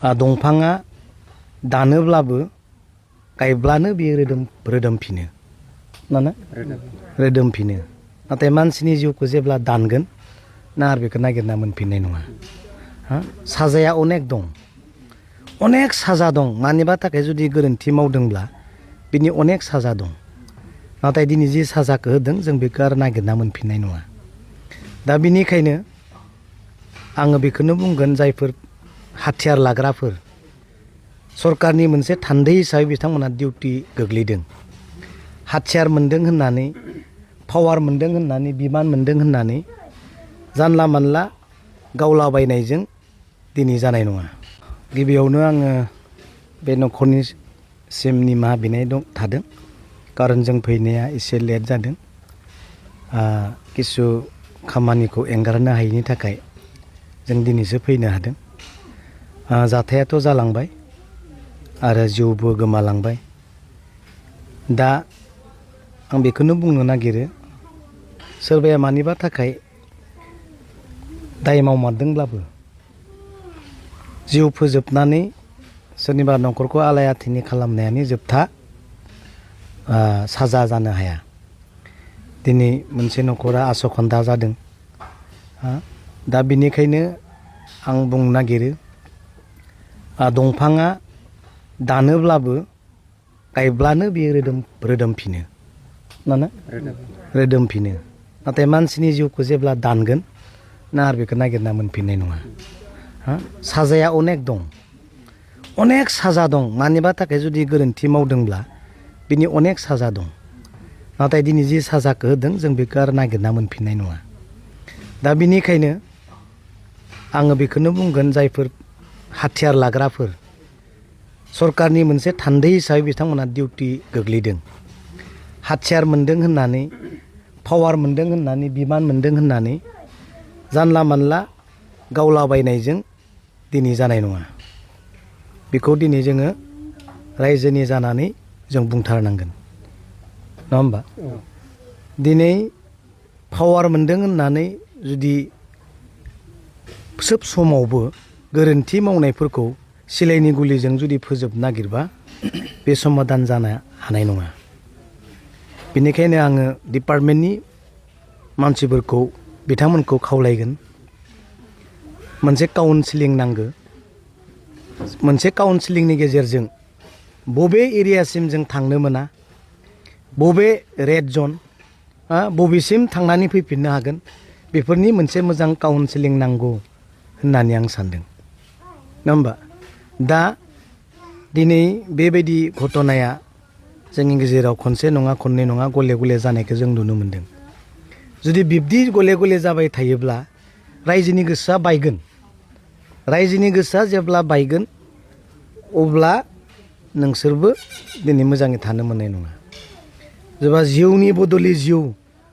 दंफाङा दानोब्लाबो गायब्लानो बियो रोदोमफिनो ना रोदोमफिनो नाथाय मानसिनि जिउखौ जेब्ला दानगोन ना आरो बेखौ नागिरना मोनफिननाय नङा साजाया अनेक दं अनेक साजा दं मानिबा थाखाय जुदि गोरोन्थि मावदोंब्ला बिनि अनेक साजा दं नाथाय दिनै जि साजाखौ होदों जों बेखौ आरो नागिरना मोनफिननाय नङा दा बिनिखायनो आङो बेखौनो बुंगोन जायफोर हाथियार लाग्राफोर सरकारनि मोनसे थान्दै हिसाबै बिथांमोना डिउटि गोग्लैदों हाथियार मोन्दों होननानै पावार मोन्दों होननानै बिबान मोन्दों होननानै जानला मानला गावलाबायनायजों दिनै जानाय नङा गिबियावनो आङो बे न'खरनिसिम निमाहा बिनाय थादों कारन जों फैनाया एसे लेट जादों किसु खामानिखौ एंगारनो हायैनि थाखाय जों दिनैसो फैनो हादों जाथायाथ' जालांबाय आरो जिउबो गोमालांबाय दा आं बेखौनो बुंनो नागिरो सोरबाया मानिबा थाखाय दाय मावमारदोंब्लाबो जिउ फोजोबनानै सोरनिबा न'खरखौ आलाय आथिनि खालामनायानो जोबथा साजा जानो हाया दिनै मोनसे न'खरा आसखान्दा जादों दा बिनिखायनो आं बुंनो नागिरो दंफाङा दानोब्लाबो गायब्लानो बियो रोदोमफिनो ना रोदोमफिनो नाथाय मानसिनि जिउखौ जेब्ला दानगोन ना आरो बेखौ नागिरना मोनफिननाय नङा साजाया अनेक दं अनेक साजा दं मानिबा थाखाय जुदि गोरोन्थि मावदोंब्ला बिनि अनेक साजा दं नाथाय दिनै जि साजाखौ होदों जों बेखौ आरो नागिरना मोनफिननाय नङा दा बिनिखायनो आङो बेखौनो बुंगोन जायफोर हाथियार लाग्राफोर सरकारनि मोनसे थान्दै हिसाबै बिथांमोना डिउटि गोग्लैदों हाथियार मोन्दों होननानै पावार मोन्दों होननानै बिबान मोन्दों होननानै जानला मानला गावलाबायनायजों दिनै जानाय नङा बेखौ दिनै जोङो रायजोनि जानानै जों बुंथारनांगोन नङा होमबा दिनै पावार मोन्दों होननानै जुदि सोब समावबो गोरोन्थि मावनायफोरखौ सिलायनि गुलिजों जुदि फोजोबनो नागिरबा बे समाधान जानो हानाय नङा बेनिखायनो आङो डिपार्टमेन्टनि मानसिफोरखौ बिथांमोनखौ खावलायगोन मोनसे काउन्सिलिं नांगौ मोनसे काउन्सिलिंनि गेजेरजों बबे एरियासिम जों थांनो मोना बबे रेड जन बबेसिम थांनानै फैफिननो हागोन बेफोरनि मोनसे मोजां काउन्सिलिं नांगौ होननानै आं सानदों नङा होमबा दा दिनै बेबायदि घटनाया जोंनि गेजेराव खनसे नङा खननै नङा गले गले जानायखौ जों नुनो मोन्दों जुदि बिब्दि गले गले जाबाय थायोब्ला रायजोनि गोसोआ बायगोन रायजोनि गोसोआ जेब्ला बायगोन अब्ला नोंसोरबो दिनै मोजाङै थानो मोननाय नङा जेब्ला जिउनि बदलि जिउ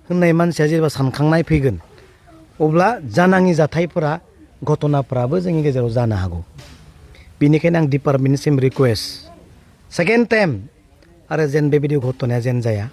होननाय मानसिया जेब्ला सानखांनाय फैगोन अब्ला जानाङि जाथायफोरा घटनाफ्राबो जोंनि गेजेराव जानो हागौ बेनिखायनो आं डिपार्टमेन्टसिम रिकुवेस्ट सेकेन्ड टाइम आरो जेन बेबायदि घटनाया जेन जाया